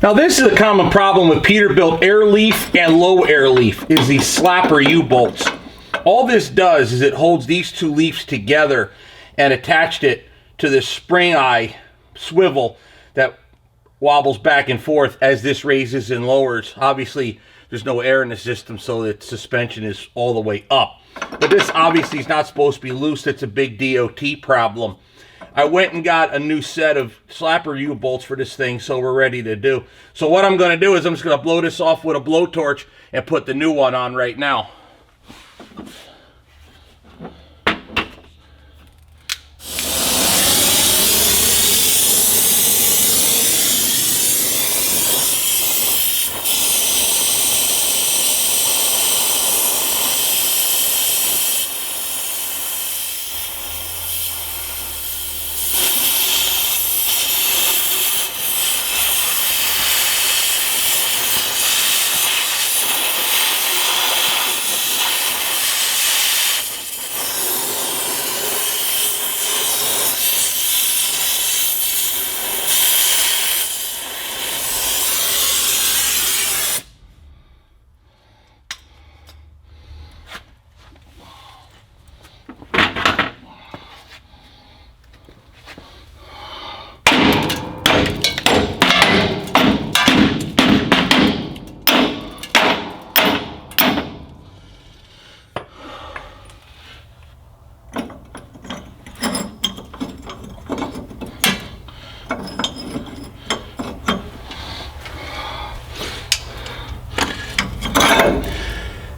Now this is a common problem with Peterbilt air leaf and low air leaf, is these slapper U-bolts. All this does is it holds these two leaves together and attached it to this spring eye swivel that wobbles back and forth as this raises and lowers. Obviously there's no air in the system, so that suspension is all the way up. But this obviously is not supposed to be loose. That's a big DOT problem. I went and got a new set of slapper U-bolts for this thing, so we're ready to do. So what I'm going to do is I'm just going to blow this off with a blowtorch and put the new one on right now.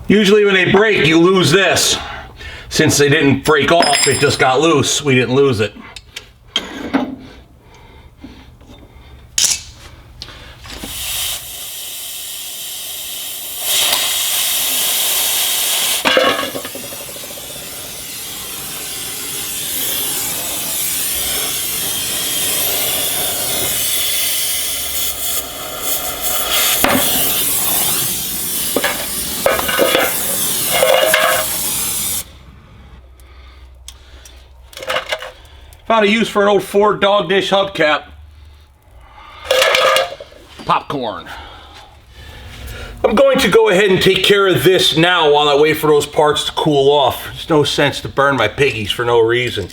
Usually when they break, you lose this. Since they didn't break off, it just got loose. We didn't lose it. Found a use for an old Ford dog dish hubcap. Popcorn. I'm going to go ahead and take care of this now while I wait for those parts to cool off. There's no sense to burn my piggies for no reason.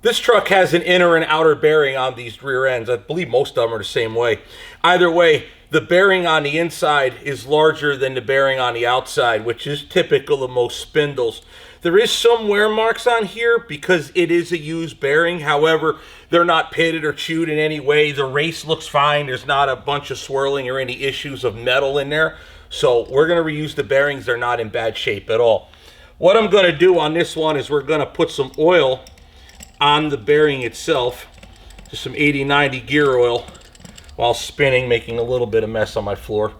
This truck has an inner and outer bearing on these rear ends. I believe most of them are the same way. Either way, the bearing on the inside is larger than the bearing on the outside, which is typical of most spindles. There is some wear marks on here because it is a used bearing. However, they're not pitted or chewed in any way. The race looks fine. There's not a bunch of swirling or any issues of metal in there. So we're going to reuse the bearings. They're not in bad shape at all. What I'm going to do on this one is we're going to put some oil on the bearing itself. Just some 80-90 gear oil while spinning, making a little bit of mess on my floor.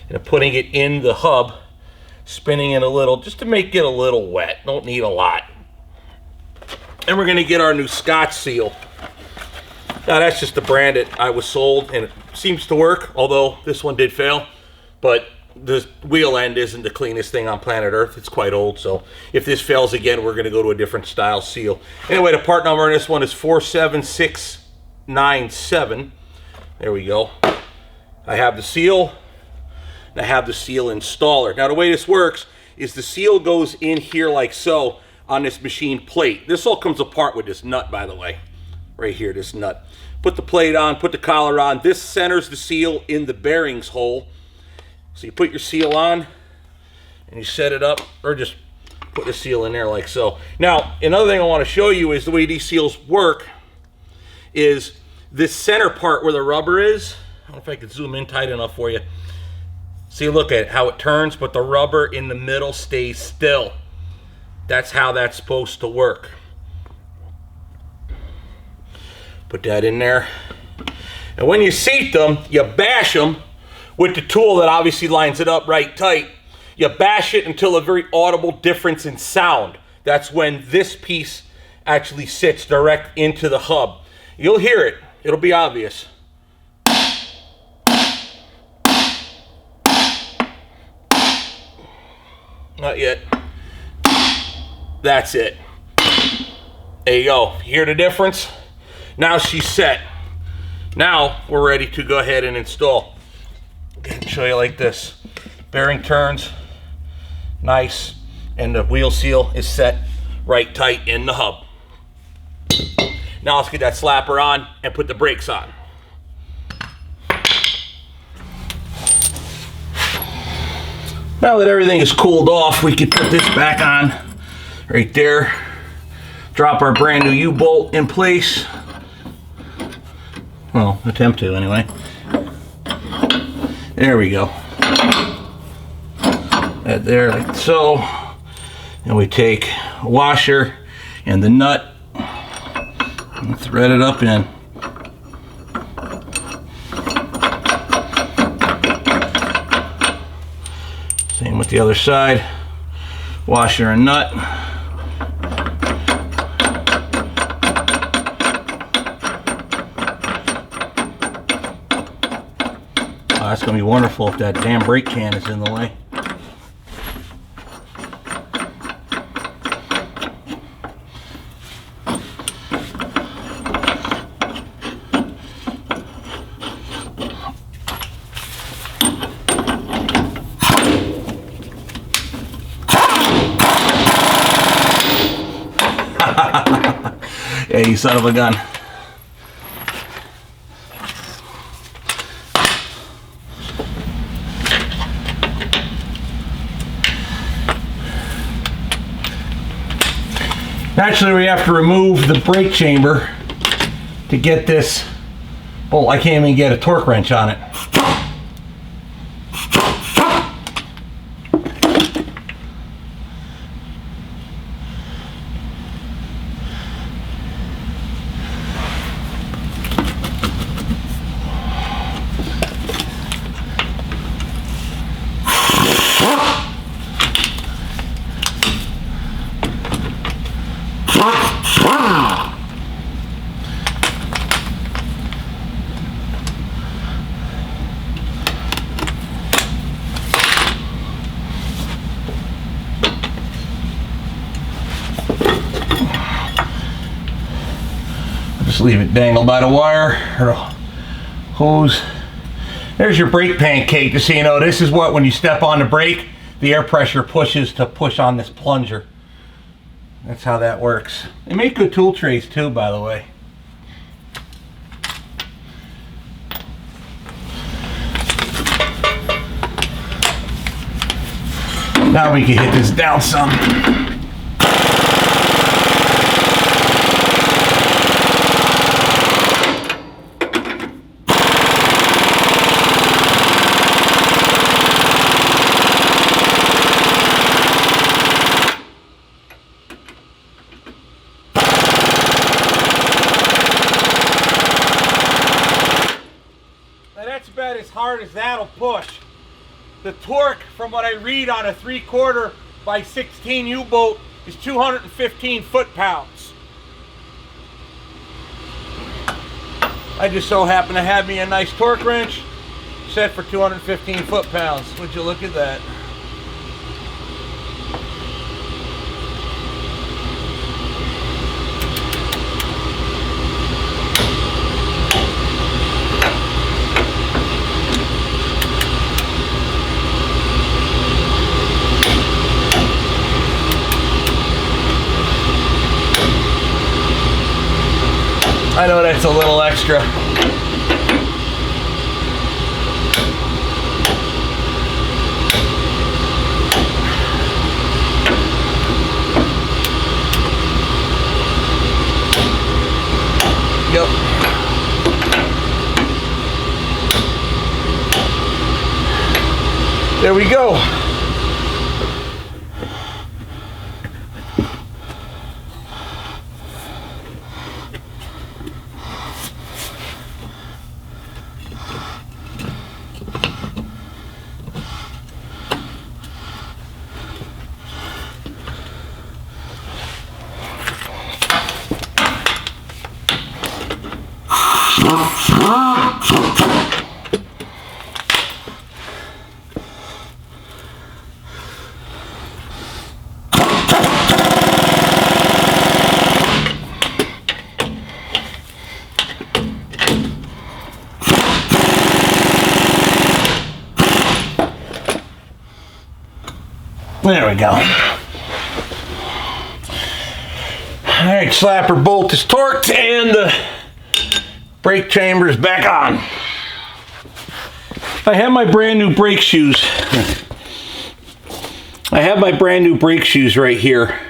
And putting it in the hub. Spinning it a little just to make it a little wet. Don't need a lot. And we're going to get our new Scotch seal. Now that's just the brand that I was sold, and it seems to work, although this one did fail. But the wheel end isn't the cleanest thing on planet Earth. It's quite old, so if this fails again, we're going to go to a different style seal. Anyway, the part number on this one is 47697. There we go. I have the seal. I have the seal installer. Now the way this works is the seal goes in here like so on this machine plate. This all comes apart with this nut, by the way. Right here, this nut. Put the plate on, put the collar on. This centers the seal in the bearings hole. So you put your seal on and you set it up, or just put the seal in there like so. Now, another thing I want to show you is the way these seals work is this center part where the rubber is. I don't know if I can zoom in tight enough for you. See, look at how it turns, but the rubber in the middle stays still. That's how that's supposed to work. Put that in there. And when you seat them, you bash them with the tool that obviously lines it up right tight. You bash it until a very audible difference in sound. That's when this piece actually sits direct into the hub. You'll hear it. It'll be obvious. Not yet. That's it. There you go. Hear the difference? Now she's set. Now we're ready to go ahead and install. I'll show you like this. Bearing turns, nice, and the wheel seal is set right tight in the hub. Now let's get that slapper on and put the brakes on. Now that everything is cooled off, we can put this back on right there. Drop our brand new U-bolt in place. Well, attempt to anyway. There we go. That there, like so. And we take a washer and the nut and thread it up in. Same with the other side. Washer and nut. Oh, that's going to be wonderful if that damn brake can is in the way. Yeah, you son of a gun. Naturally, we have to remove the brake chamber to get this bolt. I can't even get a torque wrench on it. Just leave it dangled by the wire or the hose. There's your brake pancake. Just so you know, this is what, when you step on the brake, the air pressure pushes to push on this plunger. That's how that works. They make good tool trays too, by the way. Now we can hit this down some. That's about as hard as that'll push. The torque, from what I read on a 3/4 by 16 U-bolt, is 215 foot-pounds. I just so happen to have me a nice torque wrench set for 215 foot-pounds. Would you look at that? I know that's a little extra. Yep. There we go. There we go. Alright, slapper bolt is torqued and the brake chamber is back on. I have my brand new brake shoes. I have my brand new brake shoes right here.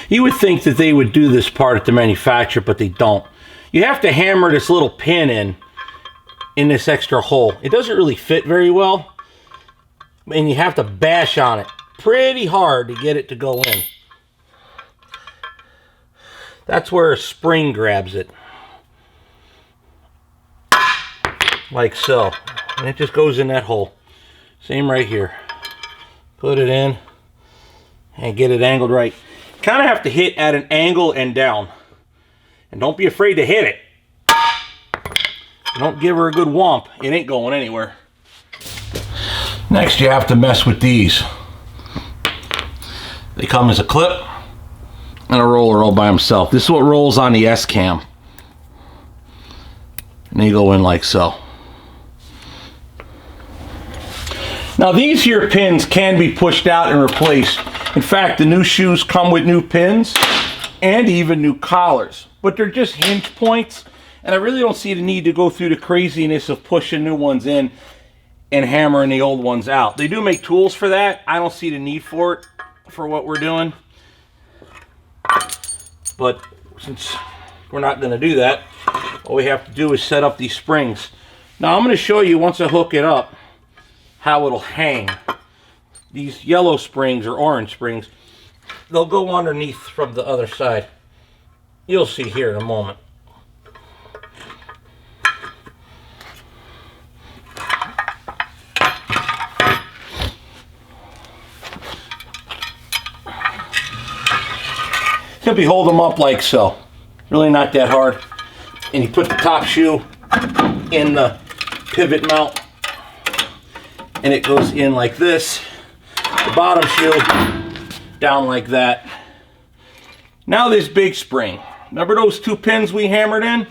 You would think that they would do this part at the manufacturer, but they don't. You have to hammer this little pin in this extra hole. It doesn't really fit very well, and you have to bash on it pretty hard to get it to go in. That's where a spring grabs it. Like so. And it just goes in that hole. Same right here. Put it in and get it angled right. Kind of have to hit at an angle and down. And don't be afraid to hit it. Don't give her a good whomp. It ain't going anywhere. Next, you have to mess with these. They come as a clip and a roller all by themselves. This is what rolls on the S-cam. And they go in like so. Now these here pins can be pushed out and replaced. In fact, the new shoes come with new pins and even new collars. But they're just hinge points. And I really don't see the need to go through the craziness of pushing new ones in and hammering the old ones out. They do make tools for that. I don't see the need for it for what we're doing. But since we're not going to do that, all we have to do is set up these springs. Now I'm going to show you once I hook it up how it'll hang. These yellow springs or orange springs, they'll go underneath from the other side. You'll see here in a moment. Simply hold them up like so. Really not that hard. And you put the top shoe in the pivot mount and it goes in like this. The bottom shoe down like that. Now this big spring. Remember those two pins we hammered in?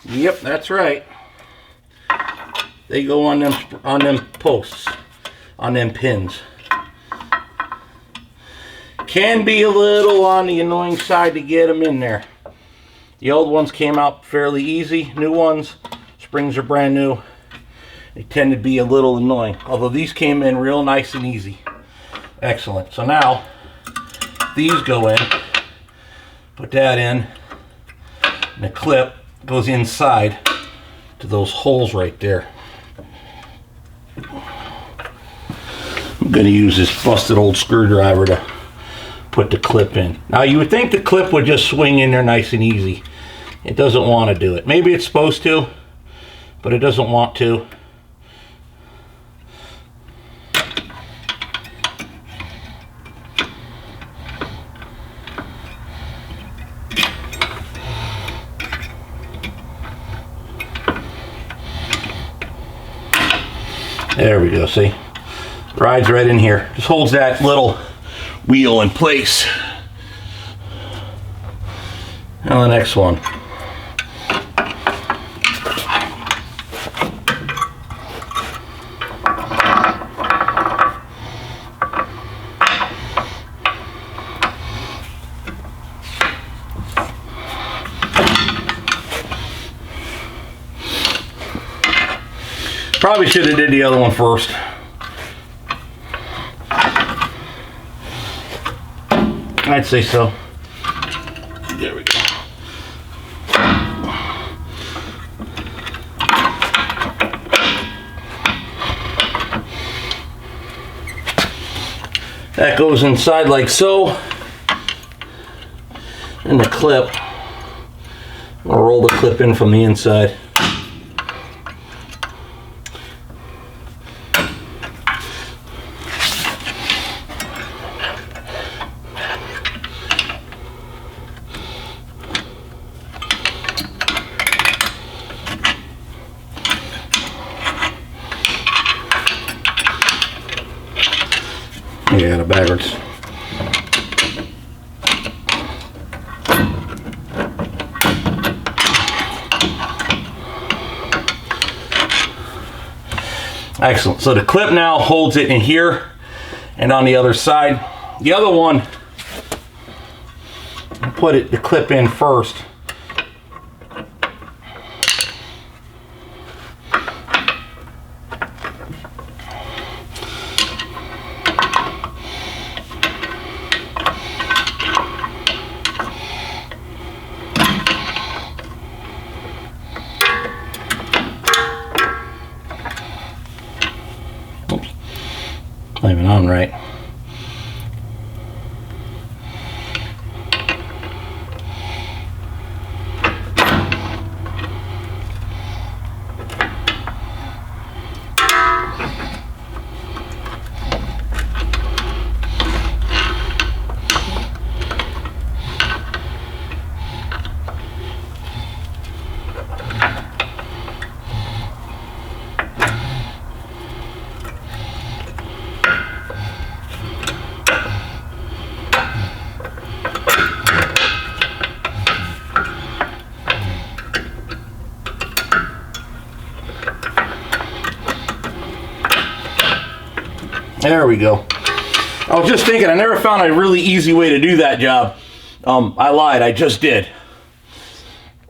Yep, that's right. They go on them posts, on them pins. Can be a little on the annoying side to get them in there. The old ones came out fairly easy. New ones, springs are brand new. They tend to be a little annoying. Although these came in real nice and easy. Excellent. So now, these go in. Put that in. And the clip goes inside to those holes right there. I'm going to use this busted old screwdriver to put the clip in. Now you would think the clip would just swing in there nice and easy. It doesn't want to do it. Maybe it's supposed to, but it doesn't want to. There we go, see? Rides right in here. Just holds that little wheel in place. Now the next one. Probably should have did the other one first. I'd say so. There we go. That goes inside like so. And the clip. I'll roll the clip in from the inside. Yeah, backwards. Excellent. So the clip now holds it in here and on the other side. The other one, I'll put the clip in first. Oops, not even on right. There we go. I was just thinking, I never found a really easy way to do that job. I lied, I just did.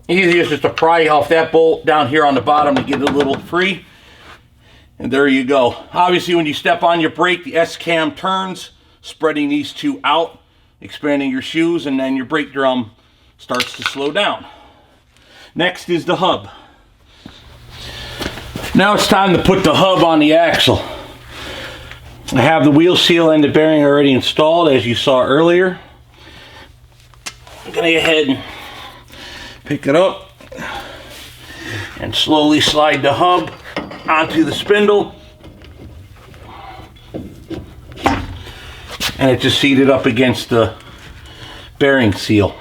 Easiest just to pry off that bolt down here on the bottom to get it a little free. And there you go. Obviously, when you step on your brake, the S-cam turns, spreading these two out, expanding your shoes, and then your brake drum starts to slow down. Next is the hub. Now it's time to put the hub on the axle. I have the wheel seal and the bearing already installed, as you saw earlier. I'm going to go ahead and pick it up and slowly slide the hub onto the spindle. And it just seated up against the bearing seal,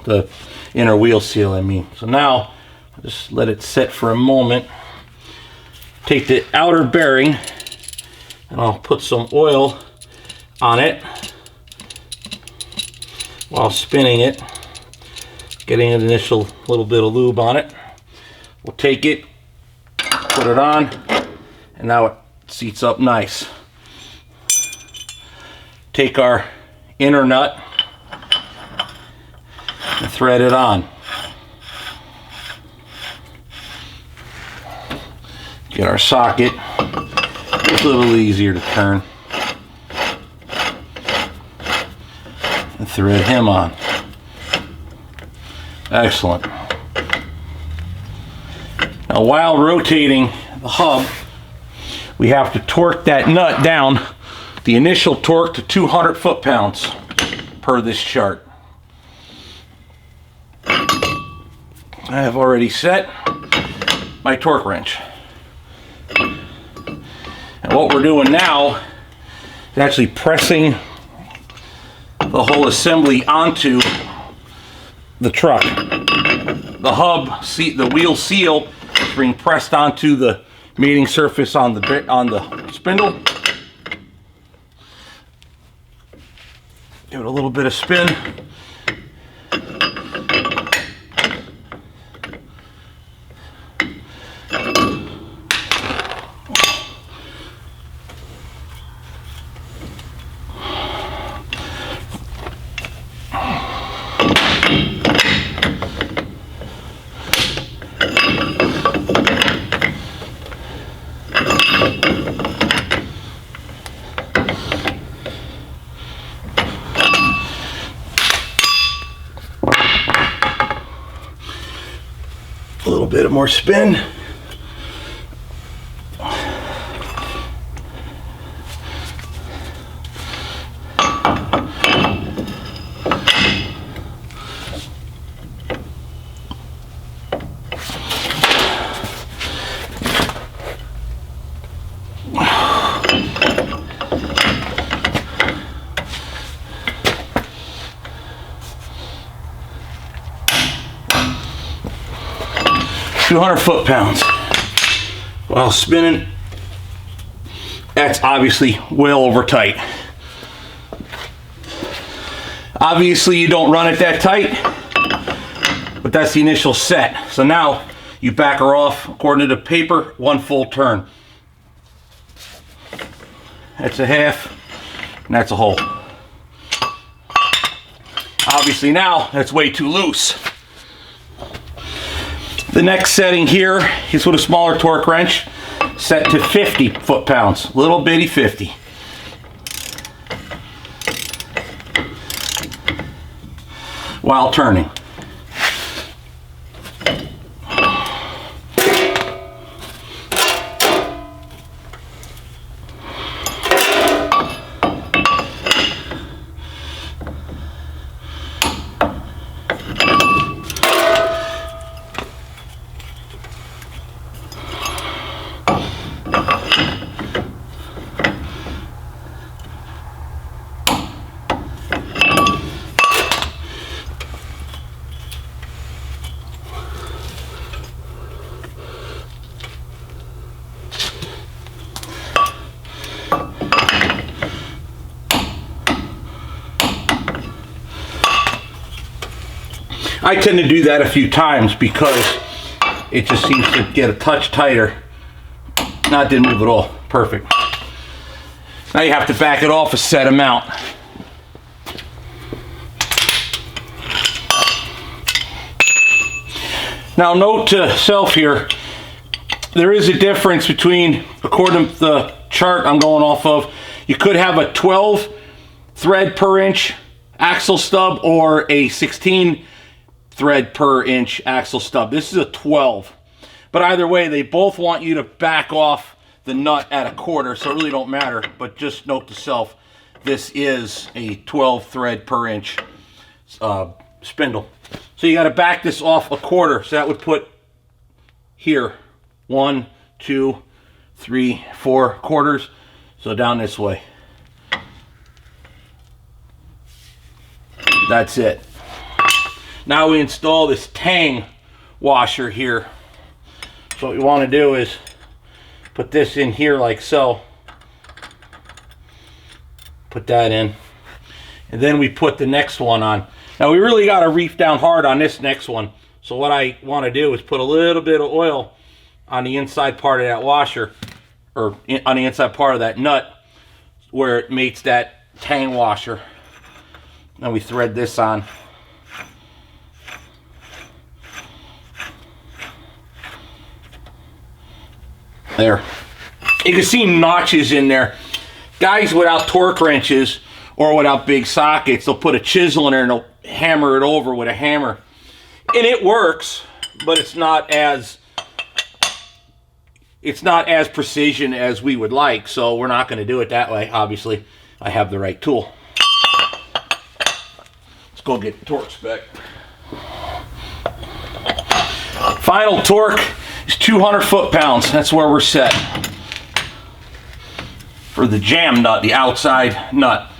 the inner wheel seal, I mean. So now, I'll just let it sit for a moment. Take the outer bearing, and I'll put some oil on it while spinning it, getting an initial little bit of lube on it. We'll take it, put it on, and now it seats up nice. Take our inner nut and thread it on. Get our socket. It's a little easier to turn. And thread him on. Excellent. Now while rotating the hub, we have to torque that nut down, the initial torque, to 200 foot-pounds per this chart. I have already set my torque wrench. And what we're doing now is actually pressing the whole assembly onto the truck. The hub, the wheel seal is being pressed onto the mating surface on the spindle. Give it a little bit of spin. A little bit more spin. $200 foot-pounds while spinning. That's obviously well over tight. Obviously you don't run it that tight, but that's the initial set. So now you back her off according to the paper, 1 full turn. That's a half, and that's a whole. Obviously now that's way too loose. The next setting here is with a smaller torque wrench, set to 50 foot-pounds, little bitty 50. While turning. I tend to do that a few times because it just seems to get a touch tighter. Now it didn't move at all. Perfect. Now you have to back it off a set amount. Now note to self here, there is a difference between, according to the chart I'm going off of, you could have a 12 thread per inch axle stub or a 16 thread per inch axle stub. This is a 12. But either way, they both want you to back off the nut at a quarter, so it really don't matter. But just note to self, this is a 12 thread per inch spindle. So you got to back this off a quarter. So that would put here 1, 2, 3, 4 quarters. So down this way. That's it. Now we install this tang washer here. So what you want to do is put this in here like so. Put that in. And then we put the next one on. Now we really got to reef down hard on this next one. So what I want to do is put a little bit of oil on the inside part of that washer, or on the inside part of that nut where it mates that tang washer. And we thread this on. There. You can see notches in there. Guys without torque wrenches or without big sockets, they'll put a chisel in there and they'll hammer it over with a hammer. And it works, but it's not as precision as we would like, so we're not going to do it that way. Obviously, I have the right tool. Let's go get the torque spec. Final torque is 200 foot-pounds. That's where we're set. For the jam nut, the outside nut.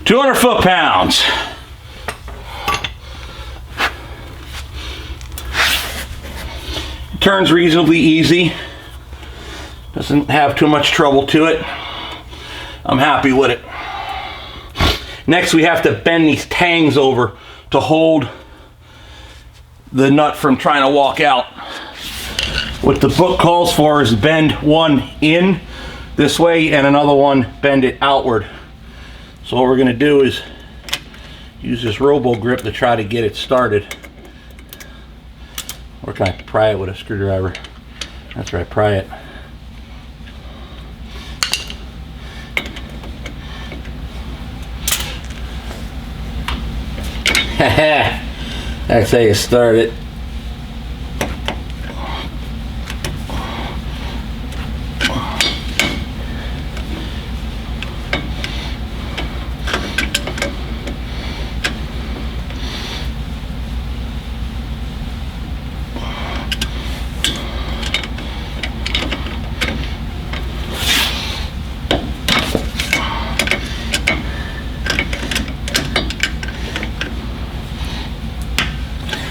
£200 foot-pounds. Turns reasonably easy. Doesn't have too much trouble to it. I'm happy with it. Next we have to bend these tangs over to hold the nut from trying to walk out. What the book calls for is bend one in this way and another one bend it outward. So what we're going to do is use this robo grip to try to get it started. Or can I pry it with a screwdriver? That's right, pry it. That's how you start it.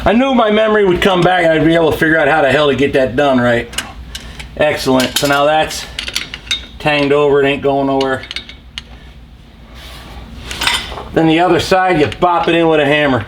I knew my memory would come back and I'd be able to figure out how the hell to get that done right. Excellent. So now that's tanged over, it ain't going nowhere. Then the other side, you bop it in with a hammer.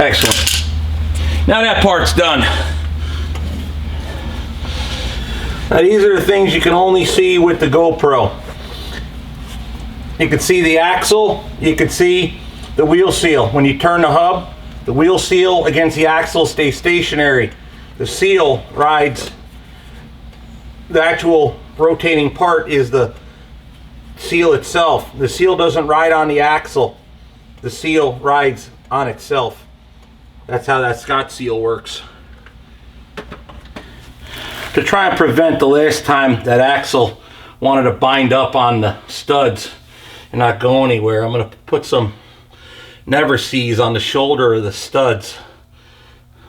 Excellent. Now that part's done. Now these are the things you can only see with the GoPro. You can see the axle, you can see the wheel seal. When you turn the hub, the wheel seal against the axle stays stationary. The seal rides, the actual rotating part is the seal itself. The seal doesn't ride on the axle. The seal rides on itself. That's how that Scott seal works. To try and prevent the last time that axle wanted to bind up on the studs and not go anywhere, I'm going to put some never sees on the shoulder of the studs.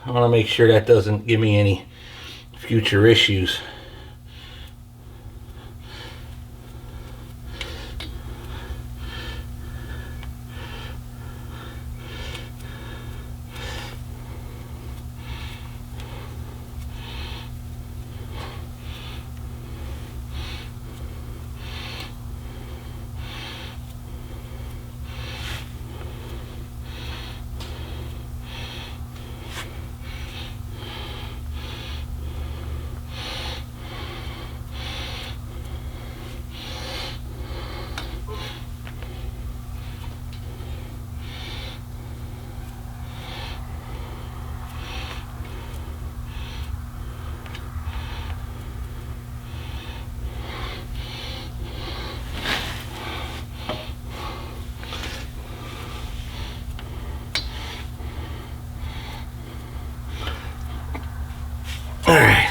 I want to make sure that doesn't give me any future issues. Alright,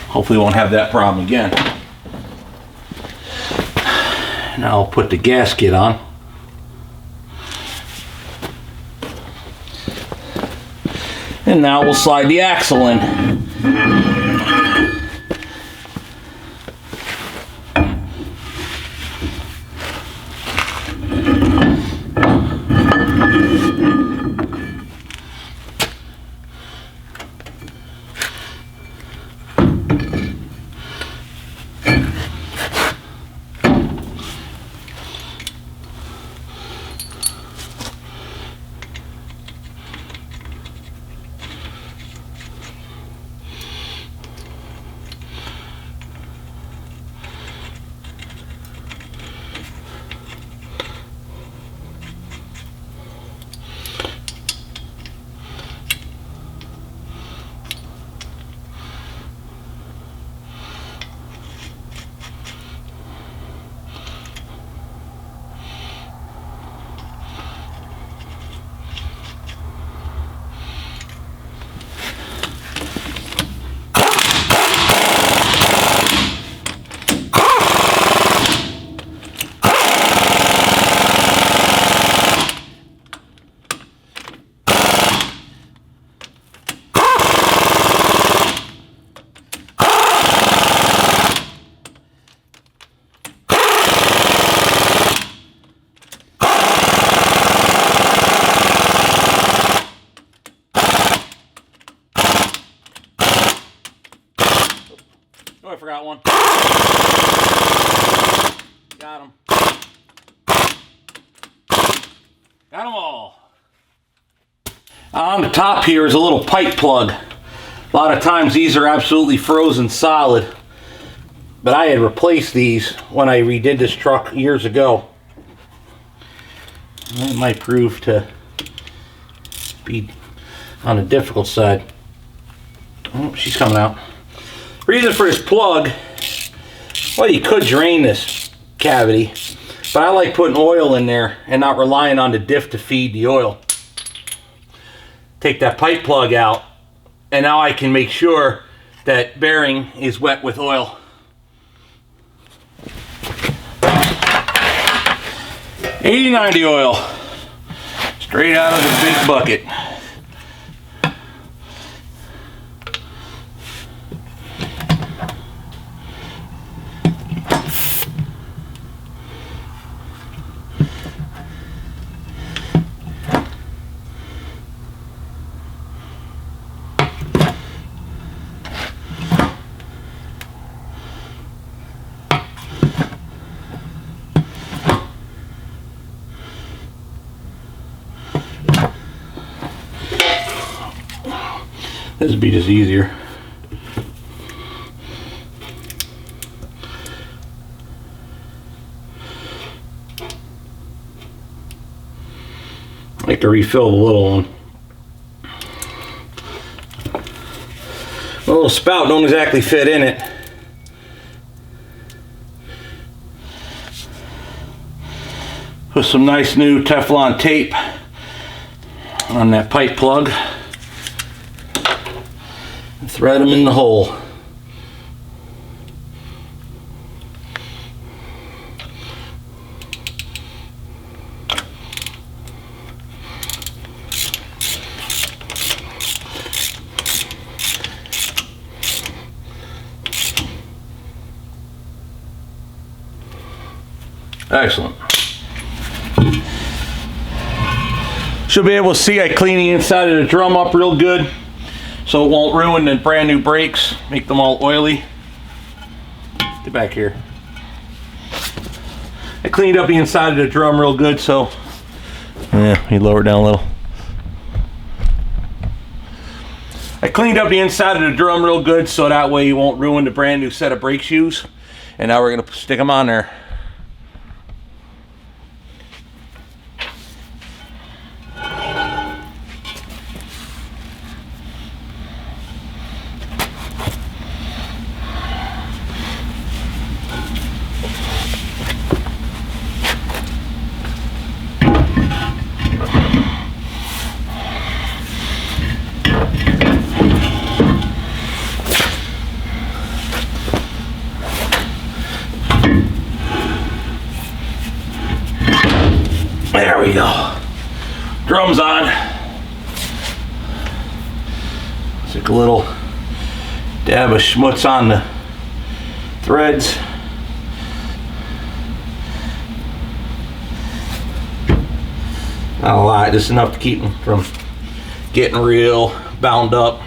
hopefully we won't have that problem again. Now I'll put the gasket on. And now we'll slide the axle in. Oh, I forgot one. Got him. Got them all. On the top here is a little pipe plug. A lot of times these are absolutely frozen solid, but I had replaced these when I redid this truck years ago. It might prove to be on the difficult side. Oh, she's coming out. Reason for this plug, well, you could drain this cavity, but I like putting oil in there and not relying on the diff to feed the oil. Take that pipe plug out, and now I can make sure that bearing is wet with oil. 80/90 oil, straight out of the big bucket. This would be just easier. I like to refill the little one. The little spout don't exactly fit in it. Put some nice new Teflon tape on that pipe plug. Thread them in the hole. Excellent. Should be able to see I clean the inside of the drum up real good, so it won't ruin the brand new brakes, make them all oily. Get back here. I cleaned up the inside of the drum real good, so yeah, you lower it down a little. I cleaned up the inside of the drum real good, so that way you won't ruin the brand new set of brake shoes. And now we're gonna stick them on there. There we go. Drum's on. Stick a little dab of schmutz on the threads. Not a lot, just enough to keep them from getting real bound up.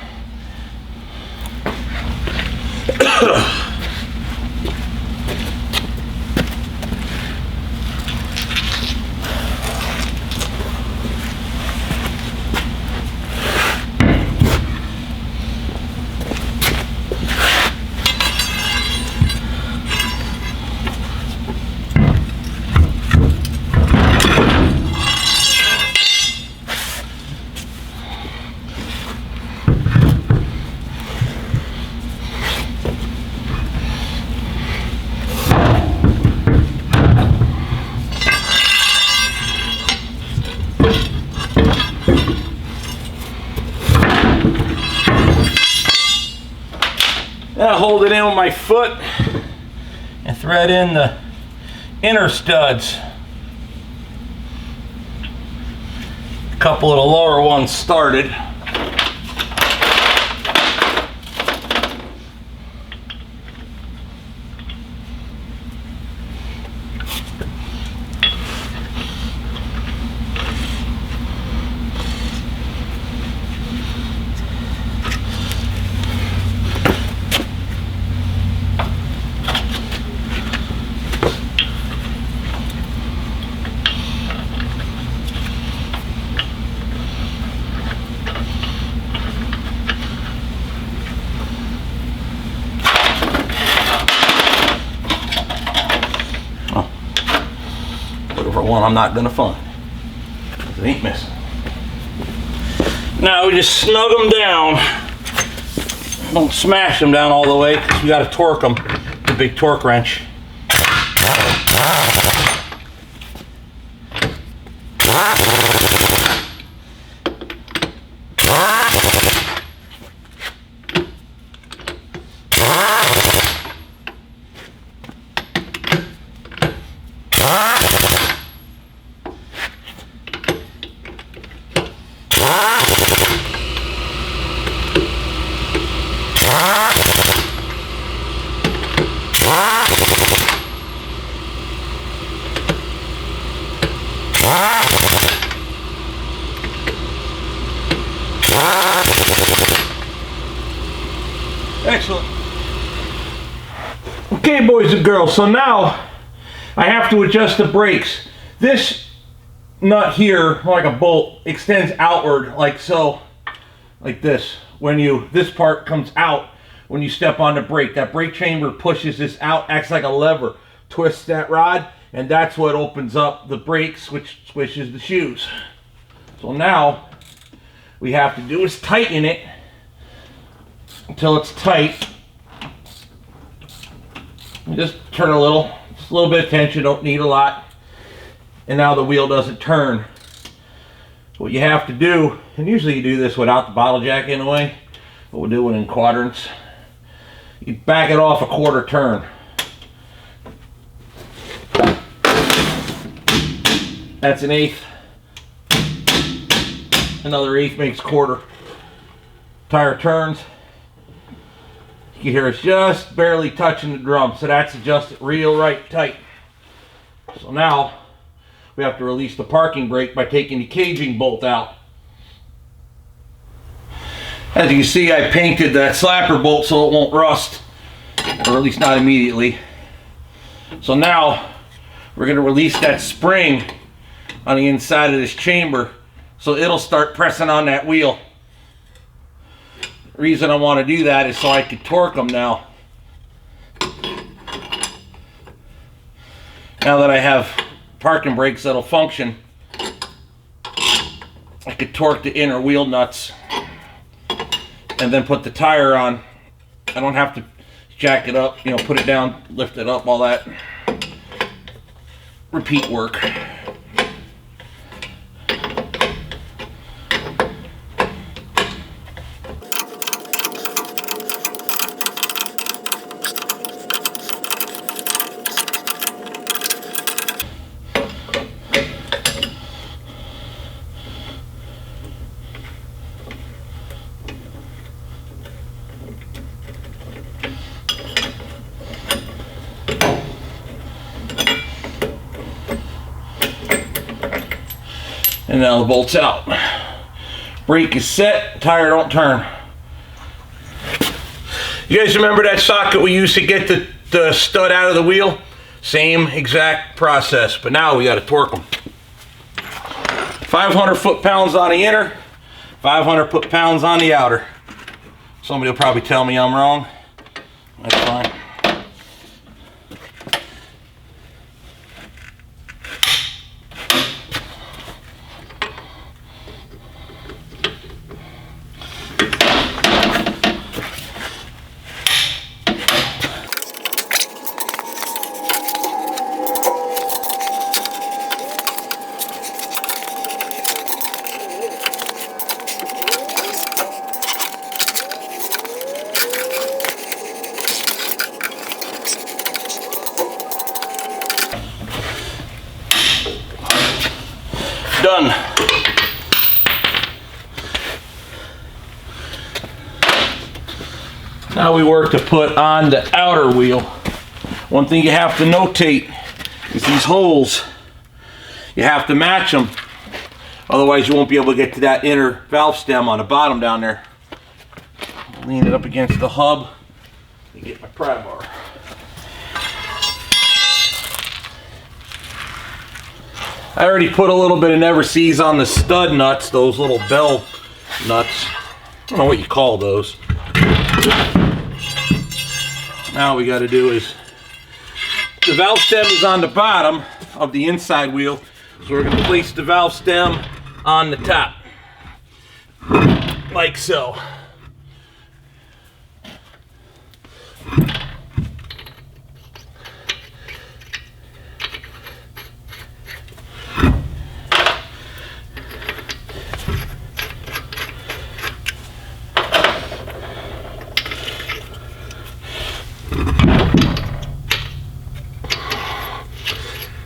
Now hold it in with my foot and thread in the inner studs. A couple of the lower ones started. One I'm not gonna find. It ain't missing. Now we just snug them down. Don't smash them down all the way because we gotta torque them with a big torque wrench. Okay, boys and girls, so now I have to adjust the brakes. This nut here, like a bolt, extends outward like so, like this. This part comes out when you step on the brake. That brake chamber pushes this out, acts like a lever, twists that rod, and that's what opens up the brakes, which squishes the shoes. So now we have to do is tighten it until it's tight. Just turn a little, just a little bit of tension, don't need a lot. And now the wheel doesn't turn. What you have to do, and usually you do this without the bottle jack in the way, but we'll do it in quadrants. You back it off a quarter turn. That's an eighth. Another eighth makes quarter. Tire turns. You can hear it's just barely touching the drum, so that's adjusted real right tight. So now we have to release the parking brake by taking the caging bolt out. As you can see, I painted that slapper bolt so it won't rust, or at least not immediately. So now we're going to release that spring on the inside of this chamber so it'll start pressing on that wheel. The reason I want to do that is so I can torque them now. Now that I have parking brakes that'll function, I could torque the inner wheel nuts and then put the tire on. I don't have to jack it up, you know, put it down, lift it up, all that repeat work. And now the bolt's out. Brake is set, tire don't turn. You guys remember that socket we used to get the stud out of the wheel? Same exact process, but now we got to torque them. 500 foot-pounds on the inner, 500 foot-pounds on the outer. Somebody will probably tell me I'm wrong. That's fine. Done. Now we work to put on the outer wheel. One thing you have to notate is these holes. You have to match them. Otherwise you won't be able to get to that inner valve stem on the bottom down there. Lean it up against the hub and get my pry bar. I already put a little bit of never sees on the stud nuts, those little bell nuts. I don't know what you call those. Now we got to do is, the valve stem is on the bottom of the inside wheel, so we're going to place the valve stem on the top, like so.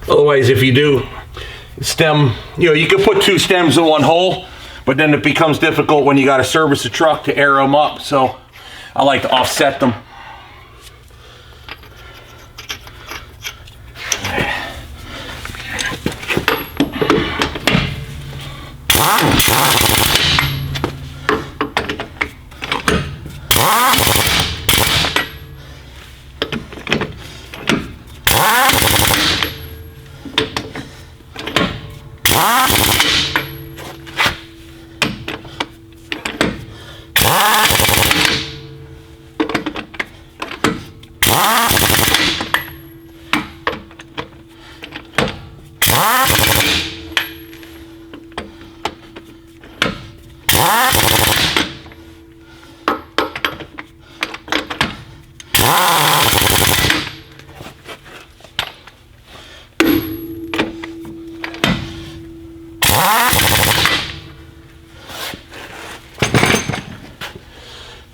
Otherwise, if you do stem, you know, you can put two stems in one hole, but then it becomes difficult when you got to service a truck to air them up. So I like to offset them.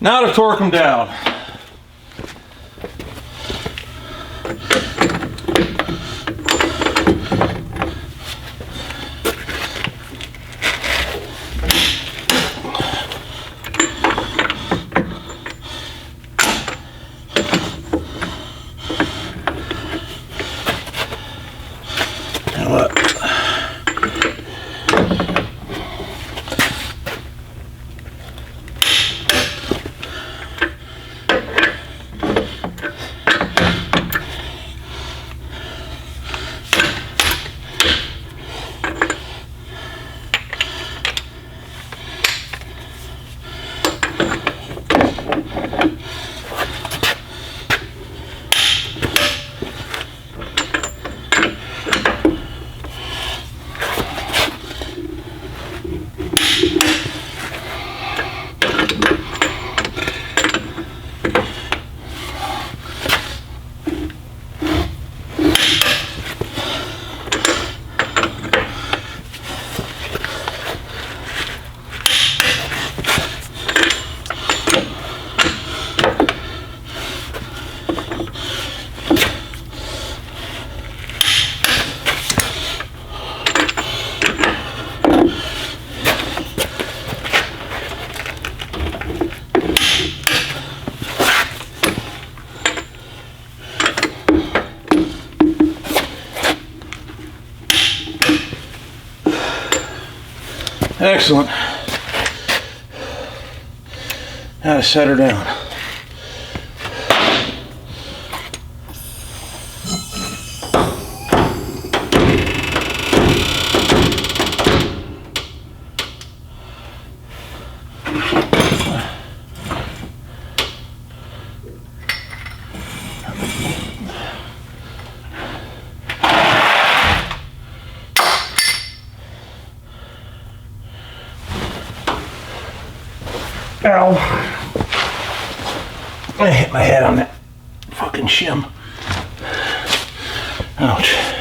Now to torque them down. Excellent. Now to set her down. Ow. I hit my head on that fucking shim. Ouch.